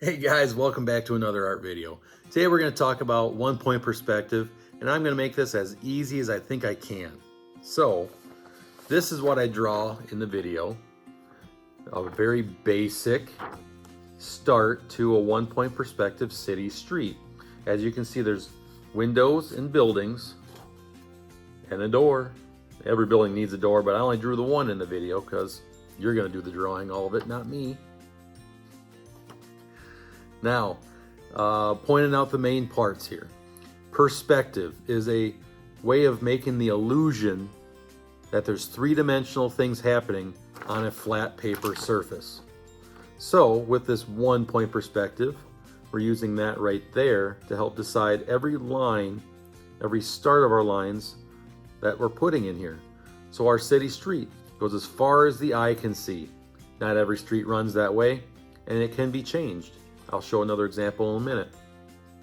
Hey guys, welcome back to another art video. Today we're going to talk about one-point perspective, and I'm going to make this as easy as I think I can. So, this is what I draw in the video. A very basic start to a one-point perspective city street. As you can see, there's windows and buildings and a door. Every building needs a door, but I only drew the one in the video because you're going to do the drawing, all of it, not me. Now, pointing out the main parts here. Perspective is a way of making the illusion that there's three-dimensional things happening on a flat paper surface. So, with this one-point perspective, we're using that right there to help decide every line, every start of our lines that we're putting in here. So our city street goes as far as the eye can see. Not every street runs that way, and it can be changed. I'll show another example in a minute.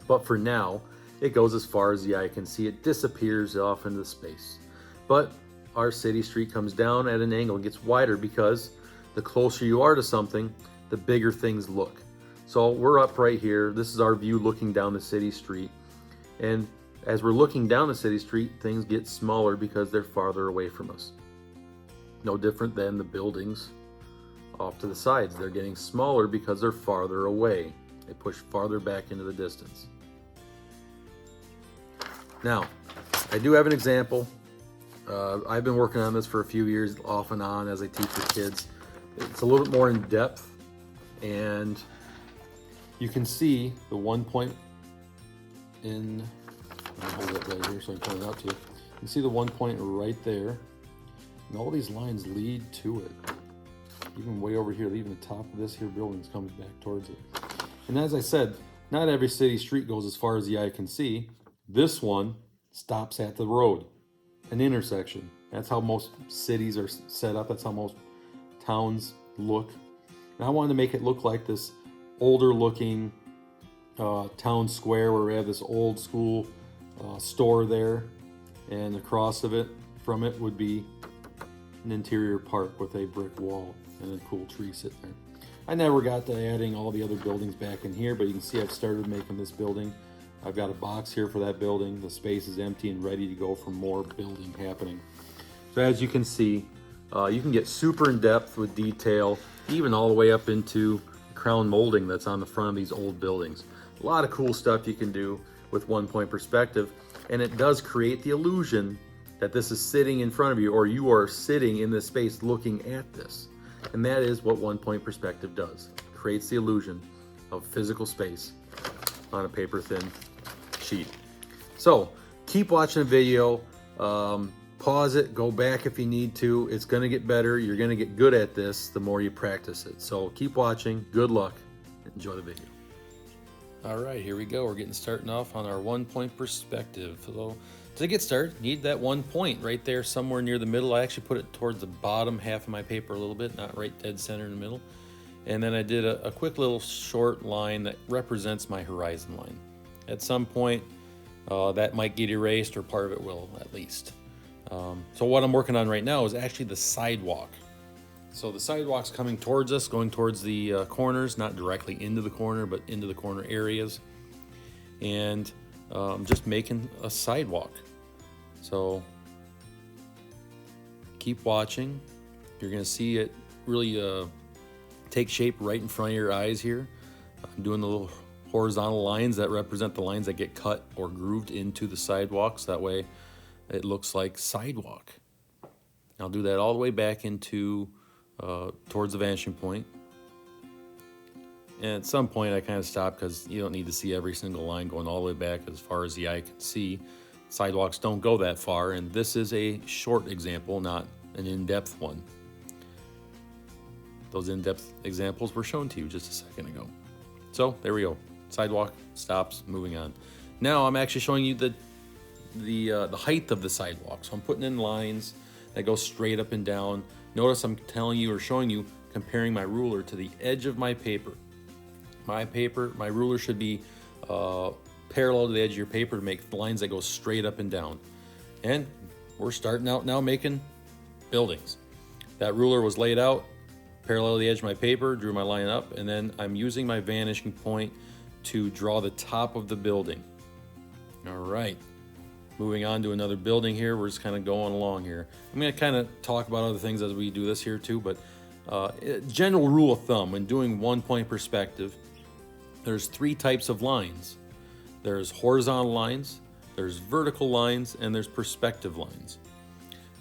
But for now, it goes as far as the eye can see. It disappears off into space. But our city street comes down at an angle and gets wider because the closer you are to something, the bigger things look. So we're up right here. This is our view looking down the city street. And as we're looking down the city street, things get smaller because they're farther away from us. No different than the buildings off to the sides. They're getting smaller because they're farther away. They push farther back into the distance. Now, I do have an example. I've been working on this for a few years off and on as I teach the kids. It's a little bit more in depth, and you can see the one point in, I'll hold it right here so I can point it out to you. You can see the one point right there, and all these lines lead to it. Even way over here, even the top of this here building comes back towards it. And as I said, not every city street goes as far as the eye can see. This one stops at the road, an intersection. That's how most cities are set up. That's how most towns look. And I wanted to make it look like this older looking town square where we have this old school store there, and across of it, from it would be an interior park with a brick wall and a cool tree sitting there. I never got to adding all the other buildings back in here, but you can see I've started making this building. I've got a box here for that building. The space is empty and ready to go for more building happening. So as you can see, you can get super in depth with detail, even all the way up into crown molding that's on the front of these old buildings. A lot of cool stuff you can do with one-point perspective, and it does create the illusion that this is sitting in front of you, or you are sitting in this space looking at this. And that is what one-point perspective does. It creates the illusion of physical space on a paper thin sheet. So keep watching the video, pause it, go back if you need to. It's gonna get better. You're gonna get good at this the more you practice it. So keep watching, good luck, enjoy the video. All right, here we go. We're getting starting off on our one-point perspective. So to get started, need that one point right there somewhere near the middle. I actually put it towards the bottom half of my paper a little bit, not right dead center in the middle. And then I did a quick little short line that represents my horizon line. At some point, that might get erased, or part of it will at least. So what I'm working on right now is actually the sidewalk. So the sidewalk's coming towards us, going towards the corners, not directly into the corner, but into the corner areas. And just making a sidewalk. So keep watching. You're gonna see it really take shape right in front of your eyes here. I'm doing the little horizontal lines that represent the lines that get cut or grooved into the sidewalks. That way it looks like sidewalk. I'll do that all the way back into towards the vanishing point. And at some point I kind of stop because you don't need to see every single line going all the way back as far as the eye can see. Sidewalks don't go that far, and this is a short example, not an in-depth one. Those in-depth examples were shown to you just a second ago. So there we go. Sidewalk stops, moving on. Now I'm actually showing you the height of the sidewalk. So I'm putting in lines that go straight up and down. Notice I'm telling you or showing you, comparing my ruler to the edge of my paper. My ruler should be parallel to the edge of your paper to make lines that go straight up and down. And we're starting out now making buildings. That ruler was laid out parallel to the edge of my paper, drew my line up, and then I'm using my vanishing point to draw the top of the building. All right, moving on to another building here. We're just kind of going along here. I'm going to kind of talk about other things as we do this here too, but general rule of thumb when doing 1 point perspective, there's 3 types of lines. There's horizontal lines, there's vertical lines, and there's perspective lines.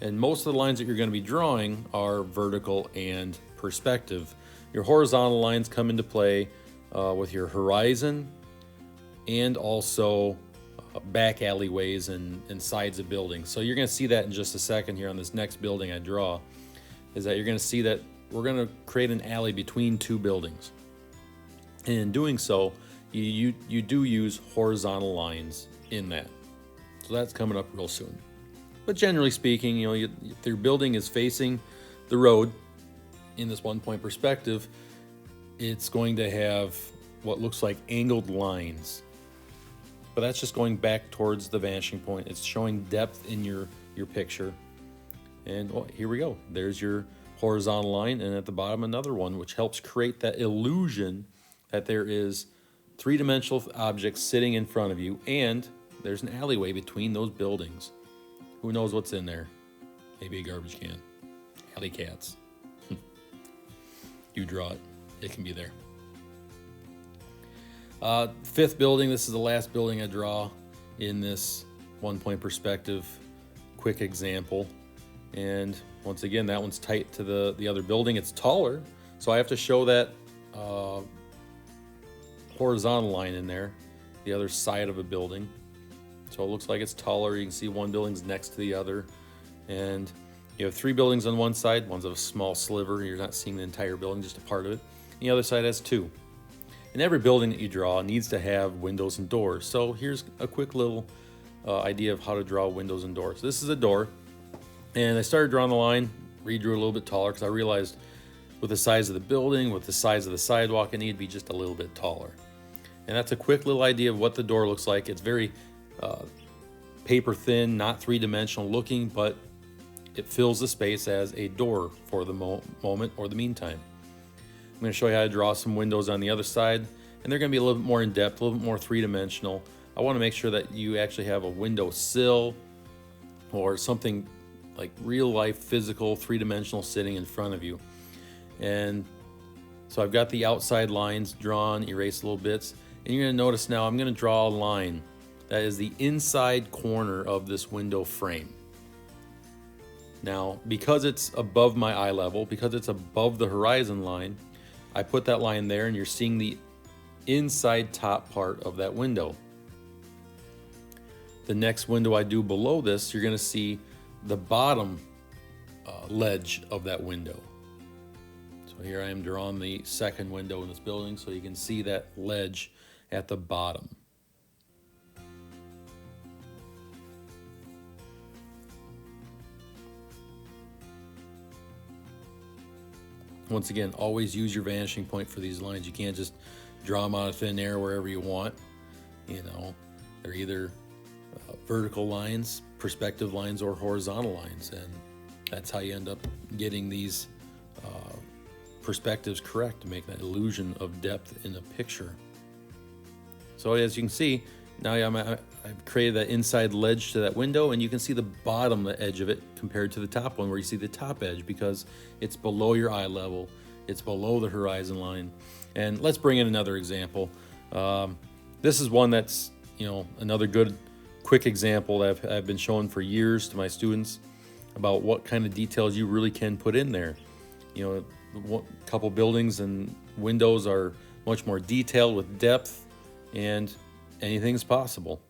And most of the lines that you're going to be drawing are vertical and perspective. Your horizontal lines come into play with your horizon and also back alleyways and sides of buildings. So you're going to see that in just a second here on this next building I draw, is that you're going to see that we're going to create an alley between 2 buildings. And in doing so, you do use horizontal lines in that. So that's coming up real soon. But generally speaking, you know, if your building is facing the road in this 1 point perspective, it's going to have what looks like angled lines. But that's just going back towards the vanishing point. It's showing depth in your picture. And here we go. There's your horizontal line, and at the bottom another one, which helps create that illusion that there is 3-dimensional objects sitting in front of you, and there's an alleyway between those buildings. Who knows what's in there? Maybe a garbage can. Alley cats. You draw it. It can be there. 5th building. This is the last building I draw in this 1 point perspective. Quick example. And once again, that one's tight to the other building. It's taller, so I have to show that horizontal line in there, the other side of a building. So it looks like it's taller. You can see one building's next to the other. And you have 3 buildings on one side. One's a small sliver. You're not seeing the entire building, just a part of it. And the other side has 2. And every building that you draw needs to have windows and doors. So here's a quick little idea of how to draw windows and doors. This is a door. And I started drawing the line, redrew a little bit taller because I realized with the size of the building, with the size of the sidewalk, it needed to be just a little bit taller. And that's a quick little idea of what the door looks like. It's very paper thin, not 3-dimensional looking, but it fills the space as a door for the moment or the meantime. I'm going to show you how to draw some windows on the other side, and they're going to be a little bit more in depth, a little bit more 3-dimensional. I want to make sure that you actually have a window sill or something like real life, physical, 3-dimensional sitting in front of you. And so I've got the outside lines drawn, erased little bits, and you're going to notice now I'm going to draw a line that is the inside corner of this window frame. Now, because it's above my eye level, because it's above the horizon line, I put that line there, and you're seeing the inside top part of that window. The next window I do below this, you're going to see the bottom ledge of that window. So here I am drawing the second window in this building, so you can see that ledge at the bottom. Once again, always use your vanishing point for these lines. You can't just draw them out of thin air wherever you want. You know, they're either vertical lines, perspective lines, or horizontal lines, and that's how you end up getting these perspectives correct to make that illusion of depth in a picture. So as you can see, now I've created that inside ledge to that window, and you can see the bottom edge of it compared to the top one, where you see the top edge because it's below your eye level, it's below the horizon line. And let's bring in another example. This is one that's, you know, another good quick example that I've been showing for years to my students about what kind of details you really can put in there. You know, a couple buildings and windows are much more detailed with depth, and anything's possible.